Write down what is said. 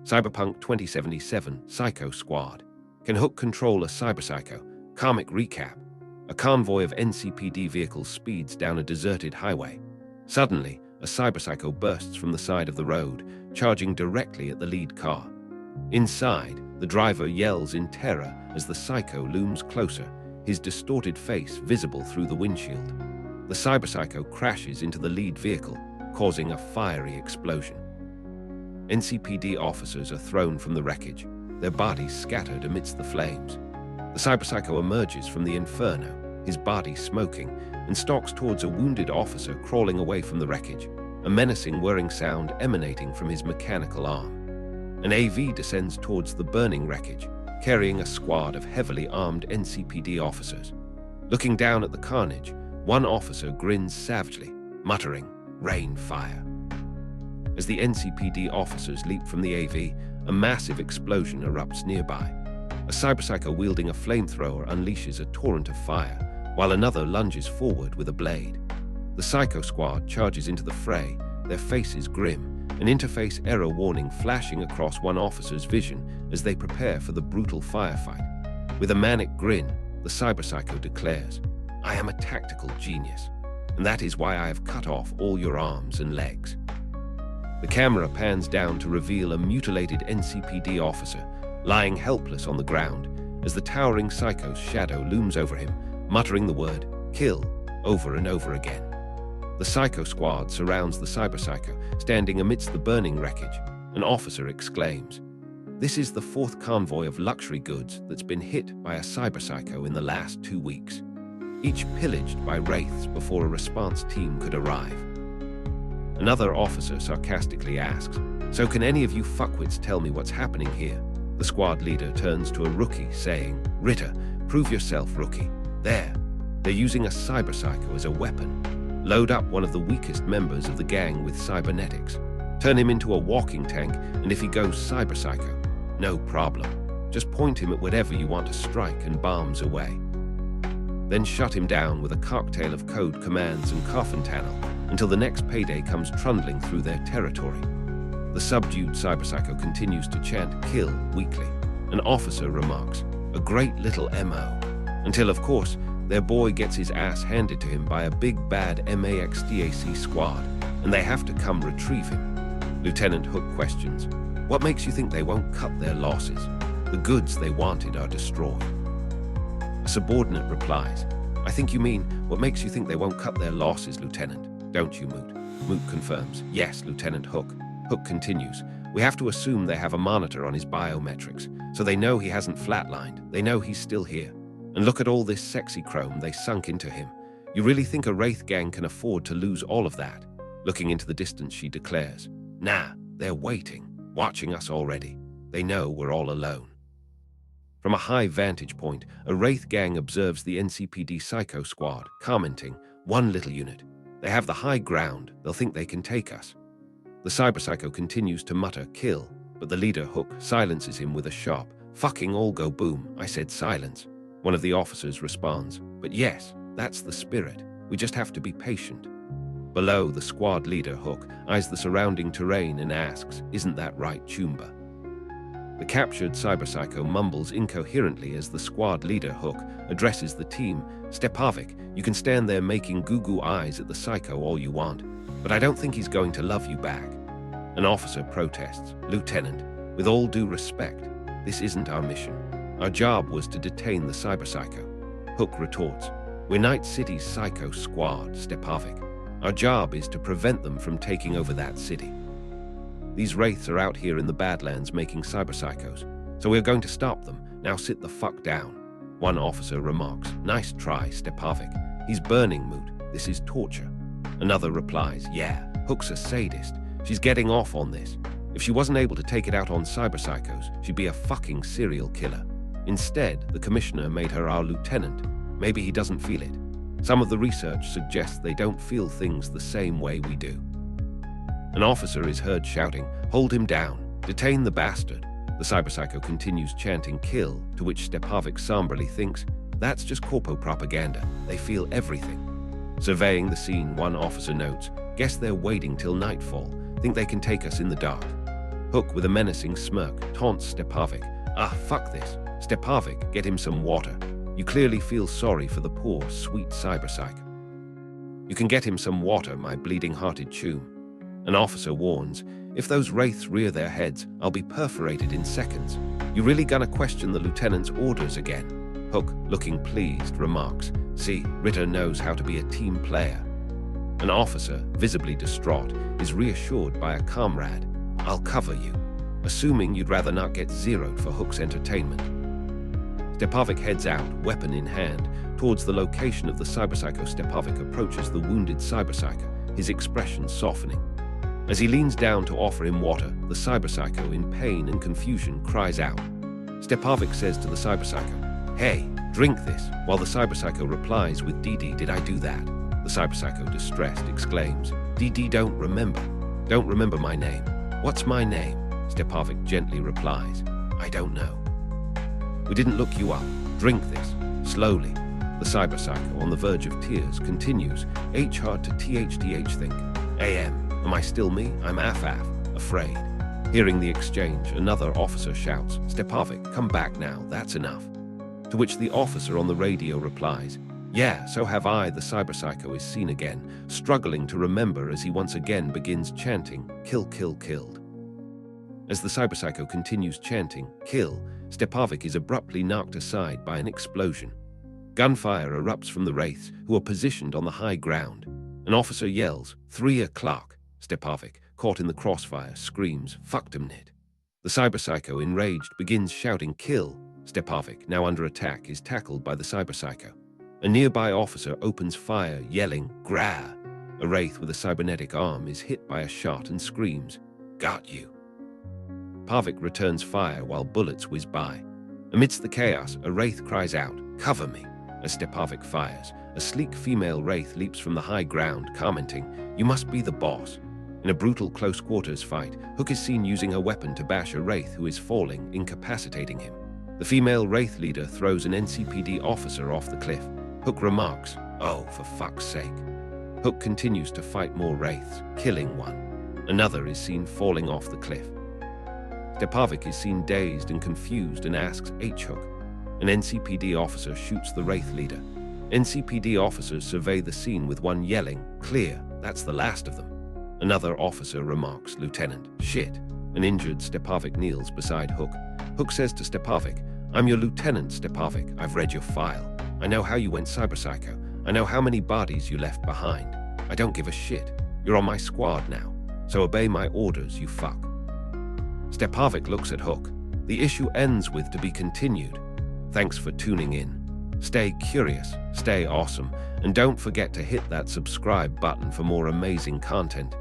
Cyberpunk 2077 Psycho Squad. Can Hook control a Cyberpsycho? Karmic recap. A convoy of NCPD vehicles speeds down a deserted highway. Suddenly, a Cyberpsycho bursts from the side of the road, charging directly at the lead car. Inside, the driver yells in terror as the Psycho looms closer, his distorted face visible through the windshield. The Cyberpsycho crashes into the lead vehicle, causing a fiery explosion. NCPD officers are thrown from the wreckage, their bodies scattered amidst the flames. The Cyberpsycho emerges from the inferno, his body smoking, and stalks towards a wounded officer crawling away from the wreckage, a menacing whirring sound emanating from his mechanical arm. An AV descends towards the burning wreckage, carrying a squad of heavily armed NCPD officers. Looking down at the carnage, one officer grins savagely, muttering, "Rain fire." As the NCPD officers leap from the AV, a massive explosion erupts nearby. A Cyberpsycho wielding a flamethrower unleashes a torrent of fire, while another lunges forward with a blade. The Psycho Squad charges into the fray, their faces grim, an interface error warning flashing across one officer's vision as they prepare for the brutal firefight. With a manic grin, the Cyberpsycho declares, "I am a tactical genius, and that is why I have cut off all your arms and legs." The camera pans down to reveal a mutilated NCPD officer lying helpless on the ground as the towering Psycho's shadow looms over him, muttering the word "kill" over and over again. The Psycho Squad surrounds the Cyberpsycho, standing amidst the burning wreckage. An officer exclaims, "This is the fourth convoy of luxury goods that's been hit by a Cyberpsycho in the last 2 weeks, each pillaged by wraiths before a response team could arrive." Another officer sarcastically asks, "So can any of you fuckwits tell me what's happening here?" The squad leader turns to a rookie, saying, "Ritter, prove yourself, rookie. There, they're using a Cyberpsycho as a weapon. Load up one of the weakest members of the gang with cybernetics. Turn him into a walking tank, and if he goes Cyberpsycho, no problem. Just point him at whatever you want to strike and bombs away. Then shut him down with a cocktail of code commands and coffin tunnel until the next payday comes trundling through their territory." The subdued Cyberpsycho continues to chant "kill" weakly. An officer remarks, "A great little MO," until, of course, their boy gets his ass handed to him by a big bad MAXDAC squad, and they have to come retrieve him. Lieutenant Hook questions, "What makes you think they won't cut their losses? The goods they wanted are destroyed." A subordinate replies, "I think you mean, what makes you think they won't cut their losses, Lieutenant? Don't you, Moot?" Moot confirms, "Yes, Lieutenant Hook." Hook continues, "We have to assume they have a monitor on his biometrics, so they know he hasn't flatlined, they know he's still here. And look at all this sexy chrome they sunk into him. You really think a Wraith gang can afford to lose all of that?" Looking into the distance, she declares, "Nah, they're waiting, watching us already. They know we're all alone." From a high vantage point, a Wraith gang observes the NCPD Psycho Squad, commenting, "One little unit. They have the high ground, they'll think they can take us." The Cyberpsycho continues to mutter "kill," but the leader, Hook, silences him with a sharp, "Fucking all go boom, I said silence." One of the officers responds, "But yes, that's the spirit. We just have to be patient." Below, the squad leader, Hook, eyes the surrounding terrain and asks, "Isn't that right, Chumba?" The captured Cyberpsycho mumbles incoherently as the squad leader, Hook, addresses the team, "Stepavic, you can stand there making goo-goo eyes at the Psycho all you want, but I don't think he's going to love you back." An officer protests, "Lieutenant, with all due respect, this isn't our mission. Our job was to detain the Cyberpsycho." Hook retorts, "We're Night City's Psycho Squad, Stepavic. Our job is to prevent them from taking over that city. These wraiths are out here in the Badlands making Cyberpsychos, so we're going to stop them. Now sit the fuck down." One officer remarks, "Nice try, Stepavic. He's burning, Moot. This is torture." Another replies, "Yeah, Hook's a sadist. She's getting off on this. If she wasn't able to take it out on Cyberpsychos, she'd be a fucking serial killer. Instead, the commissioner made her our lieutenant. Maybe he doesn't feel it. Some of the research suggests they don't feel things the same way we do." An officer is heard shouting, "Hold him down. Detain the bastard." The Cyberpsycho continues chanting "kill," to which Stepavic somberly thinks, "That's just corpo propaganda. They feel everything." Surveying the scene, one officer notes, "Guess they're waiting till nightfall. Think they can take us in the dark." Hook, with a menacing smirk, taunts Stepavic. "Ah, fuck this. Stepavic, get him some water. You clearly feel sorry for the poor, sweet Cyberpsycho." "You can get him some water, my bleeding-hearted chum." An officer warns, "If those wraiths rear their heads, I'll be perforated in seconds. You really gonna question the lieutenant's orders again?" Hook, looking pleased, remarks, "See, Ritter knows how to be a team player." An officer, visibly distraught, is reassured by a comrade. "I'll cover you," assuming you'd rather not get zeroed for Hook's entertainment. Stepavic heads out, weapon in hand, towards the location of the Cyberpsycho. Stepavic approaches the wounded Cyberpsycho, his expression softening. As he leans down to offer him water, the Cyberpsycho, in pain and confusion, cries out. Stepavic says to the Cyberpsycho, "Hey, drink this," while the Cyberpsycho replies with, "DD, did I do that?" The Cyberpsycho, distressed, exclaims, "DD don't remember my name." "What's my name?" Stepavic gently replies, "I don't know." "We didn't look you up. Drink this." Slowly, the Cyberpsycho, on the verge of tears, continues, "H hard to THDH think. AM, am I still me? I'm AF, afraid." Hearing the exchange, another officer shouts, "Stepavic, come back now, that's enough." To which the officer on the radio replies, "Yeah, so have I." The Cyberpsycho is seen again, struggling to remember as he once again begins chanting, "Kill, kill, killed." As the Cyberpsycho continues chanting, "Kill," Stepavic is abruptly knocked aside by an explosion. Gunfire erupts from the wraiths, who are positioned on the high ground. An officer yells, 3 o'clock. Stepavic, caught in the crossfire, screams, "Fucked 'em, Nit." The Cyberpsycho, enraged, begins shouting, "Kill." Stepavic, now under attack, is tackled by the Cyberpsycho. A nearby officer opens fire, yelling, "Gra!" A wraith with a cybernetic arm is hit by a shot and screams, "Got you." Pavic returns fire while bullets whiz by. Amidst the chaos, a wraith cries out, "Cover me." As Stepavic fires, a sleek female wraith leaps from the high ground, commenting, "You must be the boss." In a brutal close-quarters fight, Hook is seen using her weapon to bash a wraith who is falling, incapacitating him. The female wraith leader throws an NCPD officer off the cliff. Hook remarks, "Oh, for fuck's sake." Hook continues to fight more wraiths, killing one. Another is seen falling off the cliff. Stepavic is seen dazed and confused and asks H-Hook. An NCPD officer shoots the wraith leader. NCPD officers survey the scene with one yelling, "Clear, that's the last of them." Another officer remarks, "Lieutenant, shit." An injured Stepavic kneels beside Hook. Hook says to Stepavic, "I'm your lieutenant, Stepavic. I've read your file. I know how you went Cyberpsycho. I know how many bodies you left behind. I don't give a shit. You're on my squad now. So obey my orders, you fuck." Stepavic looks at Hook. The issue ends with "to be continued." Thanks for tuning in. Stay curious, stay awesome, and don't forget to hit that subscribe button for more amazing content.